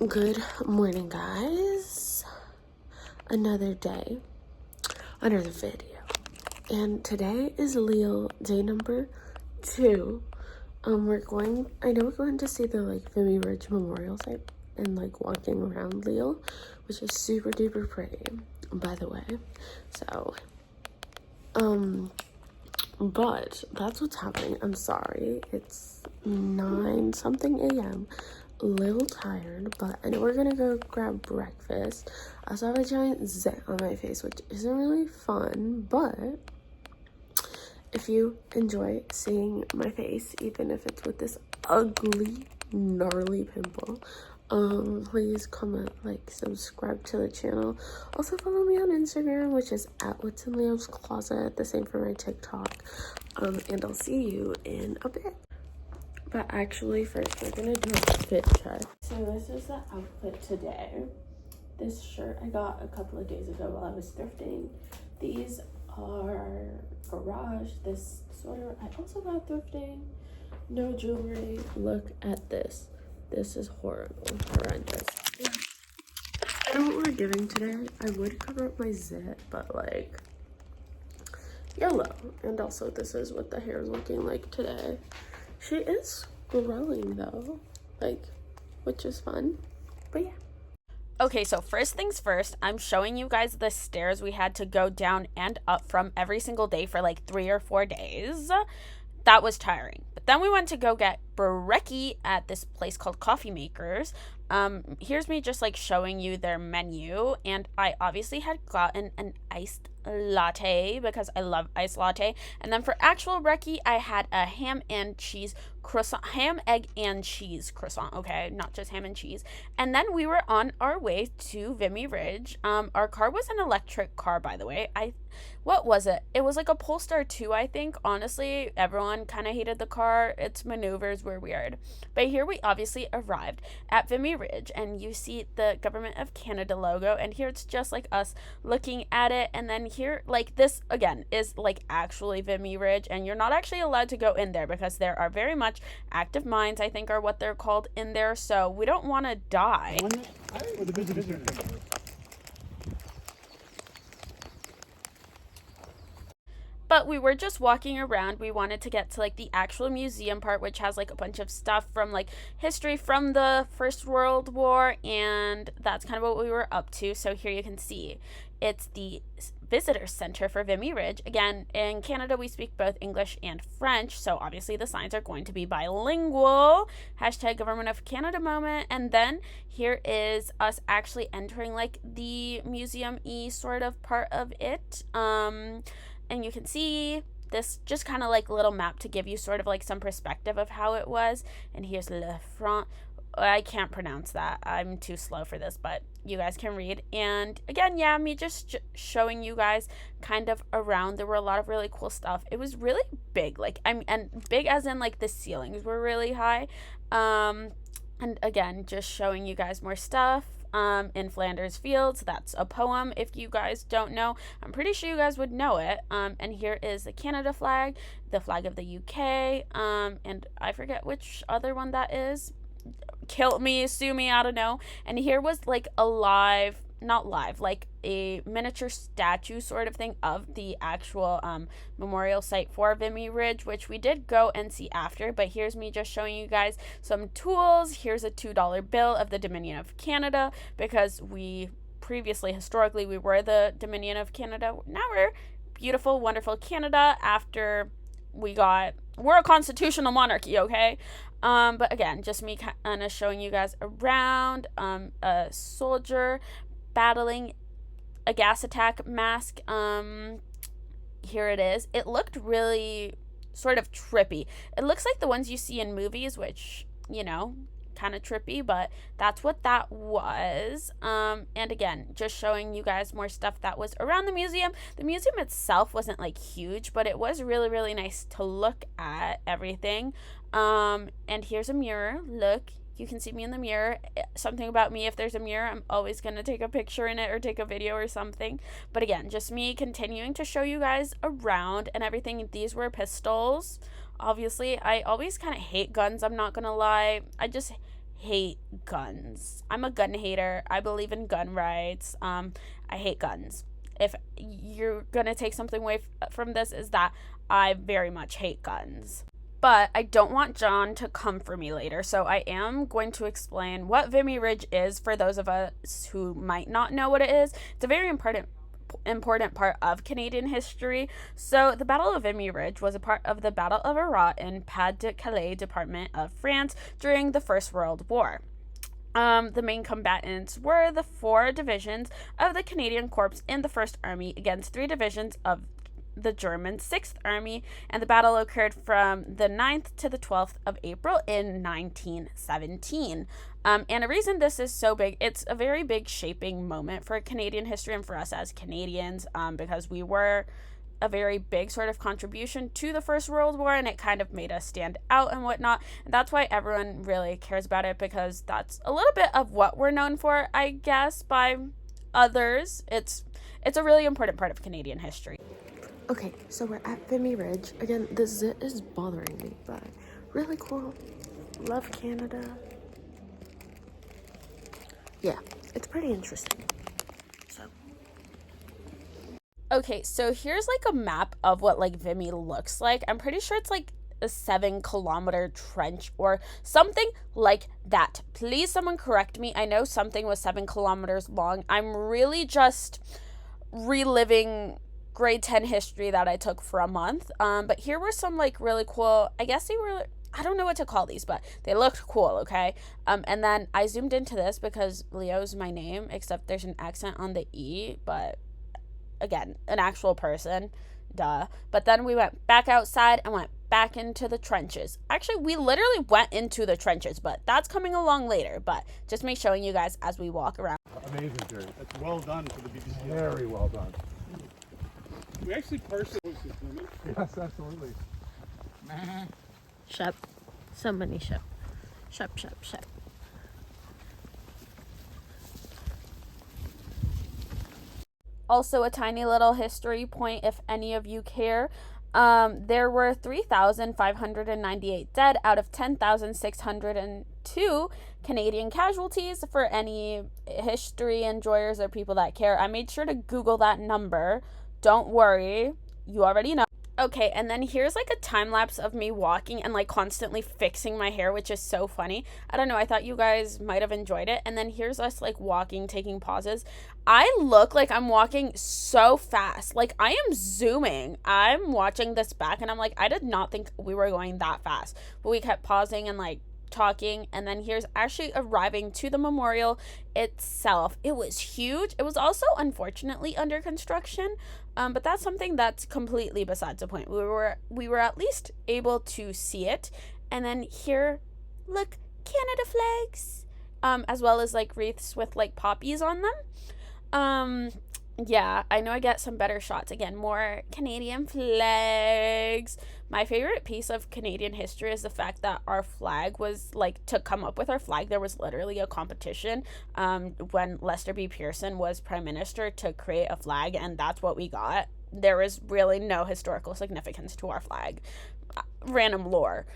Good morning, guys. Another day, another video. And today is Leo day number 2. I know we're going to see the Vimy Ridge Memorial site and walking around Leo, which is super duper pretty, by the way. So, but that's what's happening. I'm sorry. It's 9 something a.m. A little tired, but I know we're gonna go grab breakfast. I also have a giant zit on my face, which isn't really fun, but if you enjoy seeing my face, even if it's with this ugly, gnarly pimple, please comment, subscribe to the channel. Also follow me on Instagram, which is at What's in Leo's Closet. The same for my TikTok. And I'll see you in a bit. But actually, first we're gonna do a fit check. So this is the outfit today. This shirt I got a couple of days ago while I was thrifting. These are garage. This sweater I also got thrifting. No jewelry. Look at this. This is horrible. Horrendous. I know what we're doing today. I would cover up my zit, but yellow. And also this is what the hair is looking like today. She is growing though, which is fun, but yeah. Okay, so first things first, I'm showing you guys the stairs we had to go down and up from every single day for 3 or 4 days. That was tiring. But then we went to go get brekkie at this place called Coffee Makers. Here's me just showing you their menu, and I obviously had gotten an iced latte because I love iced latte. And then for actual brekkie, I had a ham, egg, and cheese croissant. Okay, not just ham and cheese. And then we were on our way to Vimy Ridge. Our car was an electric car, by the way. What was it? It was a Polestar 2, I think. Honestly, everyone kind of hated the car. Its maneuvers were weird. But here we obviously arrived at Vimy Ridge, and you see the Government of Canada logo, and here it's just us looking at it. And then here, this again is actually Vimy Ridge, and you're not actually allowed to go in there because there are very much active mines, I think are what they're called, in there, so we don't want to die. But we were just walking around. We wanted to get to the actual museum part, which has a bunch of stuff from history from the First World War, and that's kind of what we were up to. So here you can see it's the visitor center for Vimy Ridge. Again, in Canada we speak both English and French, so obviously the signs are going to be bilingual. Hashtag Government of Canada moment. And then here is us actually entering the museum-y sort of part of it. And you can see this just kind of little map to give you sort of some perspective of how it was. And here's Le Front. I can't pronounce that. I'm too slow for this, but you guys can read. And again, yeah, me just showing you guys kind of around. There were a lot of really cool stuff. It was really big. And big as in the ceilings were really high. And again, just showing you guys more stuff. In Flanders Fields, that's a poem. If you guys don't know, I'm pretty sure you guys would know it. And here is the Canada flag, the flag of the UK, and I forget which other one that is. Kill me, sue me, I don't know. And here was a miniature statue sort of thing of the actual memorial site for Vimy Ridge, which we did go and see after. But here's me just showing you guys some tools. Here's a $2 bill of the Dominion of Canada, because we previously, historically, we were the Dominion of Canada. Now we're beautiful, wonderful Canada after we're a constitutional monarchy, okay? But again, just me kind of showing you guys around. A soldier battling a gas attack mask. Here it is. It looked really sort of trippy. It looks like the ones you see in movies, which, kind of trippy, but that's what that was. And again, just showing you guys more stuff that was around the museum. The museum itself wasn't huge, but it was really, really nice to look at everything. And here's a mirror. Look, you can see me in the mirror. Something about me, if there's a mirror, I'm always going to take a picture in it or take a video or something. But again, just me continuing to show you guys around and everything. These were pistols. Obviously, I always kind of hate guns, I'm not going to lie. I just hate guns. I'm a gun hater. I believe in gun rights. I hate guns. If you're gonna take something away from this, is that I very much hate guns. But I don't want John to come for me later, so I am going to explain what Vimy Ridge is for those of us who might not know what it is. It's a very important part of Canadian history. So the Battle of Vimy Ridge was a part of the Battle of Arras in Pas-de-Calais department of France during the First World War. The main combatants were the 4 divisions of the Canadian Corps in the 1st Army against 3 divisions of the German 6th Army, and the battle occurred from the 9th to the 12th of April in 1917. And a reason this is so big, it's a very big shaping moment for Canadian history and for us as Canadians, because we were a very big sort of contribution to the First World War, and it kind of made us stand out and whatnot. And that's why everyone really cares about it, because that's a little bit of what we're known for, I guess, by others. It's a really important part of Canadian history. Okay, so we're at Vimy Ridge. Again, the zit is bothering me, but really cool. Love Canada. Yeah, it's pretty interesting. Okay, so here's like a map of what like Vimy looks like. I'm pretty sure it's like a 7-kilometer trench or something like that. Please, someone correct me. I know something was 7 kilometers long. I'm really just reliving grade 10 history that I took for a month. But here were some like really cool, I guess they were, I don't know what to call these, but they looked cool, okay? And then I zoomed into this because Leo's my name, except there's an accent on the E, but again, an actual person, duh. But then we went back outside and went back into the trenches. Actually, we literally went into the trenches, but that's coming along later. But just me showing you guys as we walk around. Amazing, Jerry. That's well done for the BBC. Very well done. We actually parsed it. Yes, absolutely. Shep. Somebody shep. Shep, shep, shep. Also, a tiny little history point if any of you care. There were 3,598 dead out of 10,602 Canadian casualties. For any history enjoyers or people that care, I made sure to Google that number. Don't worry, you already know. Okay, and then here's like a time lapse of me walking and like constantly fixing my hair, which is so funny. I don't know, I thought you guys might have enjoyed it. And then here's us like walking, taking pauses. I look like I'm walking so fast. Like I am zooming. I'm watching this back and I'm like, I did not think we were going that fast. But we kept pausing and like talking, and then here's actually arriving to the memorial itself. It was huge. It was also unfortunately under construction, but that's something that's completely besides the point. We were at least able to see it. And then here, look, Canada flags, as well as like wreaths with like poppies on them. Yeah, I know I get some better shots. Again, more Canadian flags. My favorite piece of Canadian history is the fact that our flag was, like, to come up with our flag, there was literally a competition when Lester B. Pearson was Prime Minister to create a flag, and that's what we got. There was really no historical significance to our flag. Random lore.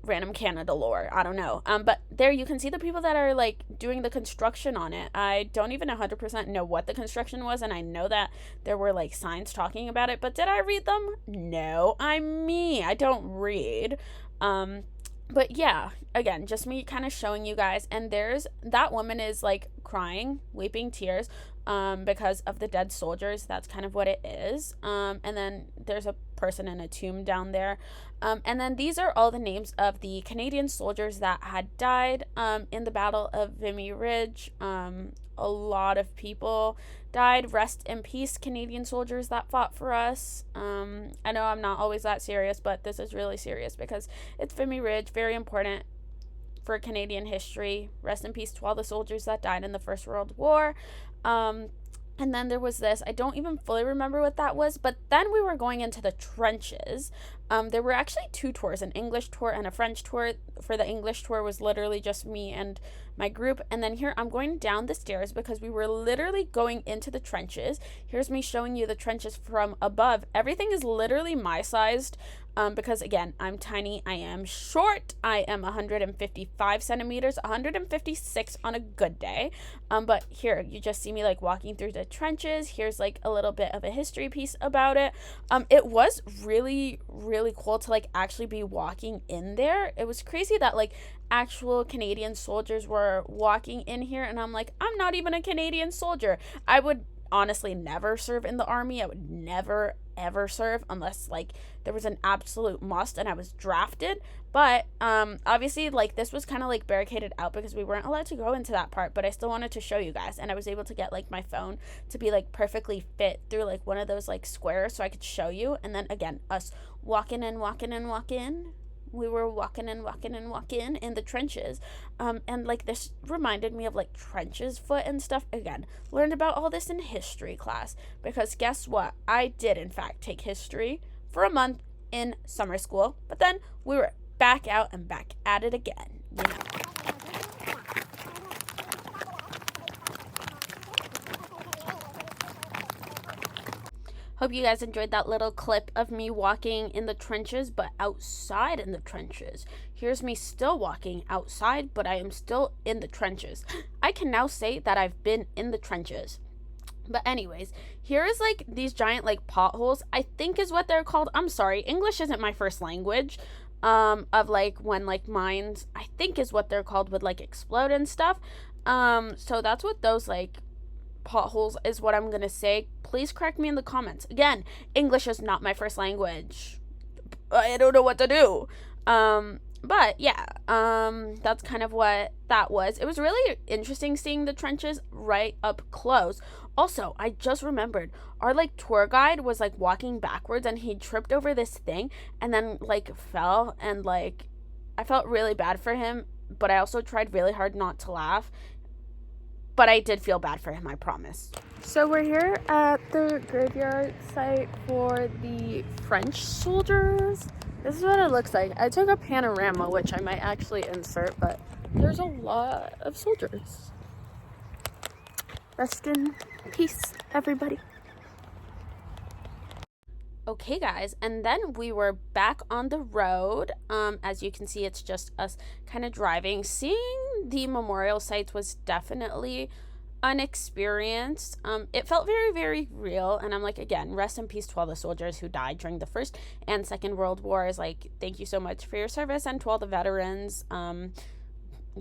Random Canada lore. I don't know. But there you can see the people that are like doing the construction on it. I don't even 100% know what the construction was, and I know that there were like signs talking about it, but did I read them? No. I'm me. I don't read. But yeah, again, just me kind of showing you guys. And there's that woman is like crying, weeping tears, because of the dead soldiers. That's kind of what it is. And then there's a person in a tomb down there. And then these are all the names of the Canadian soldiers that had died in the Battle of Vimy Ridge. A lot of people died. Rest in peace, Canadian soldiers that fought for us. I know I'm not always that serious, but this is really serious because it's Vimy Ridge, very important for Canadian history. Rest in peace to all the soldiers that died in the First World War. And then there was this, I don't even fully remember what that was, but then we were going into the trenches. There were actually 2 tours, an English tour and a French tour. For the English tour was literally just me and my group. And then here I'm going down the stairs because we were literally going into the trenches. Here's me showing you the trenches from above. Everything is literally my sized. Because again, I'm tiny, I am short, I am 155 centimeters, 156 on a good day. But here, you just see me like walking through the trenches. Here's like a little bit of a history piece about it. It was really, really cool to like actually be walking in there. It was crazy that like actual Canadian soldiers were walking in here, and I'm like, I'm not even a Canadian soldier. I would honestly never serve in the army. I would never ever serve unless like there was an absolute must and I was drafted. But obviously like this was kind of like barricaded out because we weren't allowed to go into that part, but I still wanted to show you guys, and I was able to get like my phone to be like perfectly fit through like one of those like squares so I could show you. And then again, us walking and walking and walking. We were walking and walking and walking in the trenches. And like this reminded me of like trenches foot and stuff. Again, learned about all this in history class, because guess what? I did in fact take history for a month in summer school, but then we were back out and back at it again, you know. Hope you guys enjoyed that little clip of me walking in the trenches, but outside in the trenches. Here's me still walking outside, but I am still in the trenches. I can now say that I've been in the trenches. But anyways, here is like these giant like potholes, I think is what they're called. I'm sorry, English isn't my first language. Of like when like mines, I think is what they're called, would like explode and stuff. So that's what those like potholes is what I'm gonna say. Please correct me in the comments. Again, English is not my first language. I don't know what to do. But yeah, that's kind of what that was. It was really interesting seeing the trenches right up close. Also, I just remembered our like tour guide was like walking backwards and he tripped over this thing and then like fell, and like I felt really bad for him, but I also tried really hard not to laugh. But I did feel bad for him, I promise. So we're here at the graveyard site for the French soldiers. This is what it looks like. I took a panorama, which I might actually insert, but there's a lot of soldiers. Rest in peace, everybody. Okay guys, and then we were back on the road. As you can see, it's just us kind of driving. Seeing the memorial sites was definitely an experience. It felt very, very real, and I'm like, again, rest in peace to all the soldiers who died during the First and Second World Wars. Like, thank you so much for your service, and to all the veterans.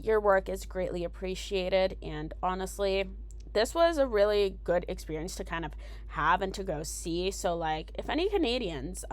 Your work is greatly appreciated, and honestly, this was a really good experience to kind of have and to go see. So like if any Canadians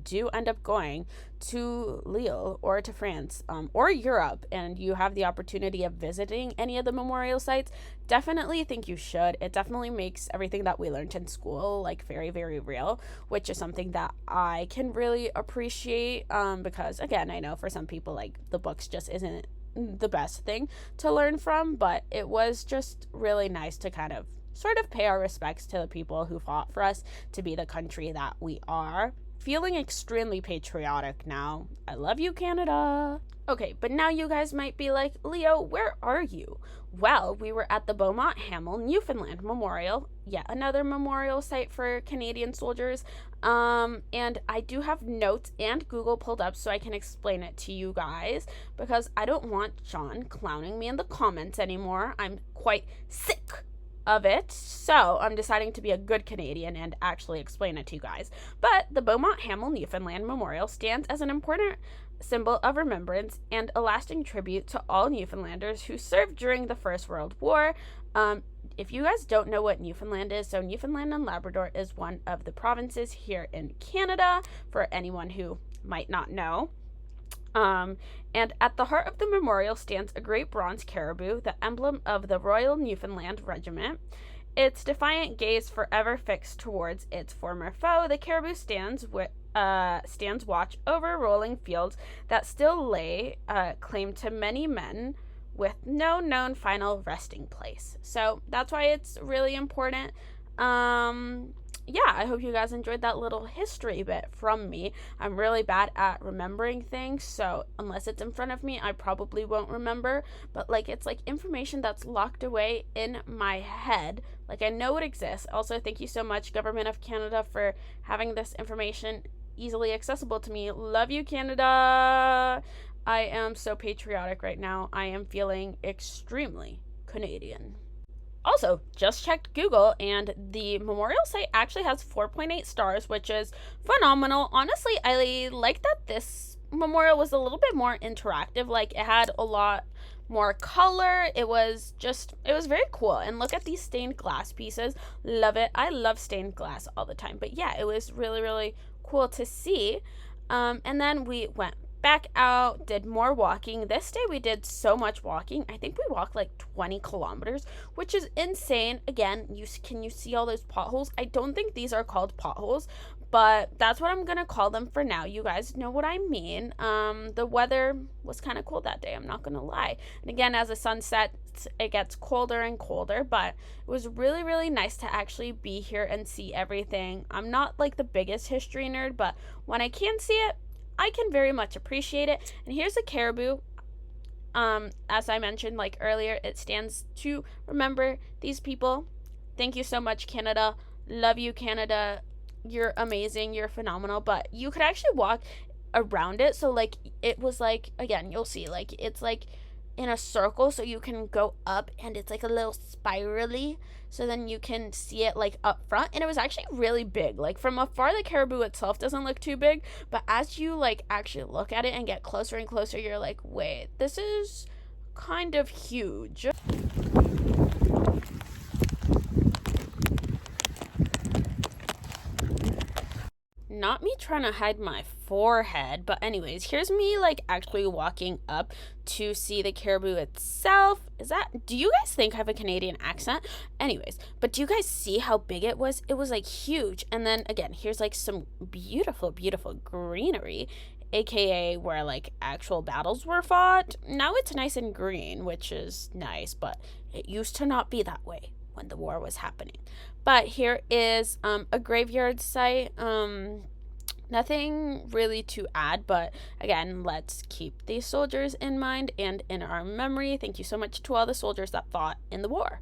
do end up going to Lille or to France or Europe, and you have the opportunity of visiting any of the memorial sites, definitely think you should. It definitely makes everything that we learned in school like very, very real, which is something that I can really appreciate, because again, I know for some people like the books just isn't the best thing to learn from, but it was just really nice to kind of sort of pay our respects to the people who fought for us to be the country that we are. Feeling extremely patriotic now. I love you, Canada. Okay, but now you guys might be like, Leo, where are you? Well, we were at the Beaumont Hamel, Newfoundland Memorial, yet another memorial site for Canadian soldiers. And I do have notes and Google pulled up so I can explain it to you guys, because I don't want John clowning me in the comments anymore. I'm quite sick of it, so I'm deciding to be a good Canadian and actually explain it to you guys. But the Beaumont Hamel Newfoundland Memorial stands as an important symbol of remembrance and a lasting tribute to all Newfoundlanders who served during the First World War. If you guys don't know what Newfoundland is, so Newfoundland and Labrador is one of the provinces here in Canada, for anyone who might not know. And at the heart of the memorial stands a great bronze caribou, the emblem of the Royal Newfoundland Regiment. Its defiant gaze forever fixed towards its former foe, the caribou stands watch over rolling fields that still lay claim to many men with no known final resting place. So that's why it's really important. yeah, I hope you guys enjoyed that little history bit from me. I'm really bad at remembering things, so unless it's in front of me, I probably won't remember. But like, it's like information that's locked away in my head. Like, I know it exists. Also, thank you so much, Government of Canada, for having this information easily accessible to me. Love you, Canada. I am so patriotic right now. I am feeling extremely Canadian. Also, just checked Google, and the memorial site actually has 4.8 stars, which is phenomenal. Honestly, I like that this memorial was a little bit more interactive. Like, it had a lot more color. It was very cool. And look at these stained glass pieces. Love it. I love stained glass all the time. But yeah, it was really, really cool to see. And then we went back out, did more walking. This day we did so much walking. I think we walked like 20 kilometers, which is insane. Again, can you see all those potholes? I don't think these are called potholes, but that's what I'm gonna call them for now. You guys know what I mean. The weather was kind of cold that day, I'm not gonna lie. And again, as the sun sets, it gets colder and colder, but it was really, really nice to actually be here and see everything. I'm not like the biggest history nerd, but when I can see it, I can very much appreciate it. And here's a caribou. As I mentioned like earlier, it stands to remember these people. Thank you so much, Canada. Love you, Canada. You're amazing. You're phenomenal. But you could actually walk around it. So like, it was like, again, you'll see, like, it's like in a circle, so you can go up, and it's like a little spirally, so then you can see it like up front. And it was actually really big. Like, from afar, the caribou itself doesn't look too big, but as you like actually look at it and get closer and closer, you're like, wait, this is kind of huge. Not me trying to hide my forehead, but anyways, here's me like actually walking up to see the caribou itself. Do you guys think I have a Canadian accent? Anyways, but do you guys see how big it was? It was like huge. And then again, here's like some beautiful, beautiful greenery, aka where like actual battles were fought. Now it's nice and green, which is nice, but it used to not be that way when the war was happening. But here is a graveyard site. Nothing really to add, but again, let's keep these soldiers in mind and in our memory. Thank you so much to all the soldiers that fought in the war.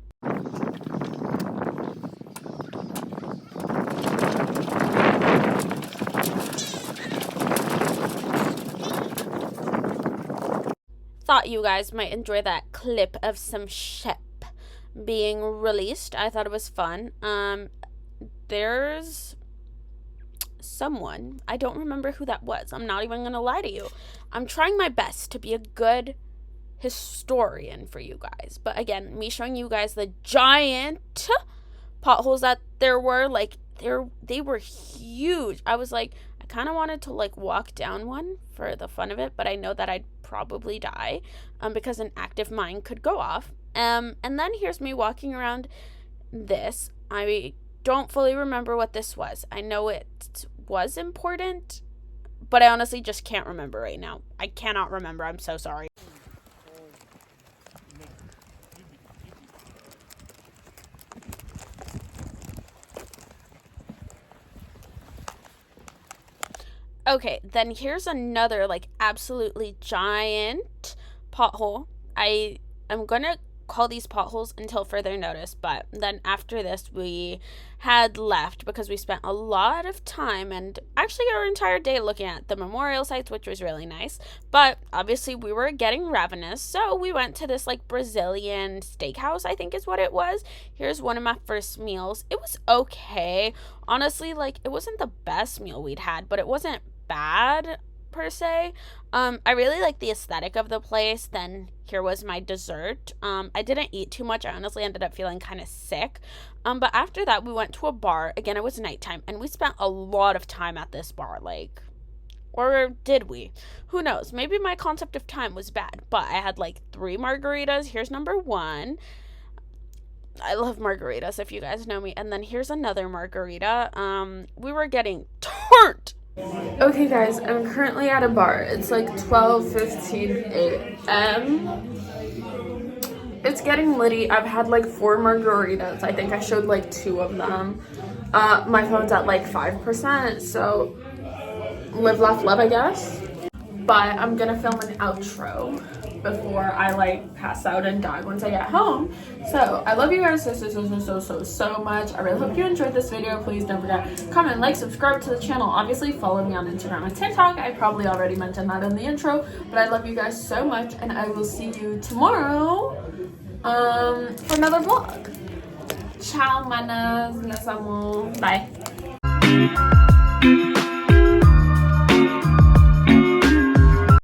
Thought you guys might enjoy that clip of some ship being released. I thought it was fun. There's someone, I don't remember who that was. I'm not even gonna lie to you. I'm trying my best to be a good historian for you guys, but again, me showing you guys the giant potholes that there were, like, they were huge. I was like, I kind of wanted to like walk down one for the fun of it, but I know that I'd probably die because an active mine could go off. And then here's me walking around this. I don't fully remember what this was. I know it was important, but I honestly just can't remember right now. I cannot remember. I'm so sorry. Okay, then here's another like absolutely giant pothole. I'm gonna call these potholes until further notice, but then after this we had left because we spent a lot of time and actually our entire day looking at the memorial sites, which was really nice. But obviously we were getting ravenous, so we went to this like Brazilian steakhouse, I think is what it was. Here's one of my first meals. It was okay, honestly. Like, it wasn't the best meal we'd had, but it wasn't bad per se. I really like the aesthetic of the place. Then here was my dessert. I didn't eat too much. I honestly ended up feeling kind of sick. But after that, we went to a bar. Again, it was nighttime, and we spent a lot of time at this bar. Like, or did we? Who knows? Maybe my concept of time was bad. But I had like 3 margaritas. Here's number 1. I love margaritas, if you guys know me. And then here's another margarita. We were getting turned. Okay guys, I'm currently at a bar. It's like 12:15 a.m. It's getting litty. I've had like 4 margaritas. I think I showed like 2 of them. My phone's at like 5%, so live, laugh, love, I guess. But I'm gonna film an outro before I like pass out and die once I get home. So I love you guys so much. I really hope you enjoyed this video. Please don't forget, comment, like, subscribe to the channel. Obviously follow me on Instagram and TikTok. I probably already mentioned that in the intro, but I love you guys so much, and I will see you tomorrow for another vlog. Ciao manas, les amo, bye.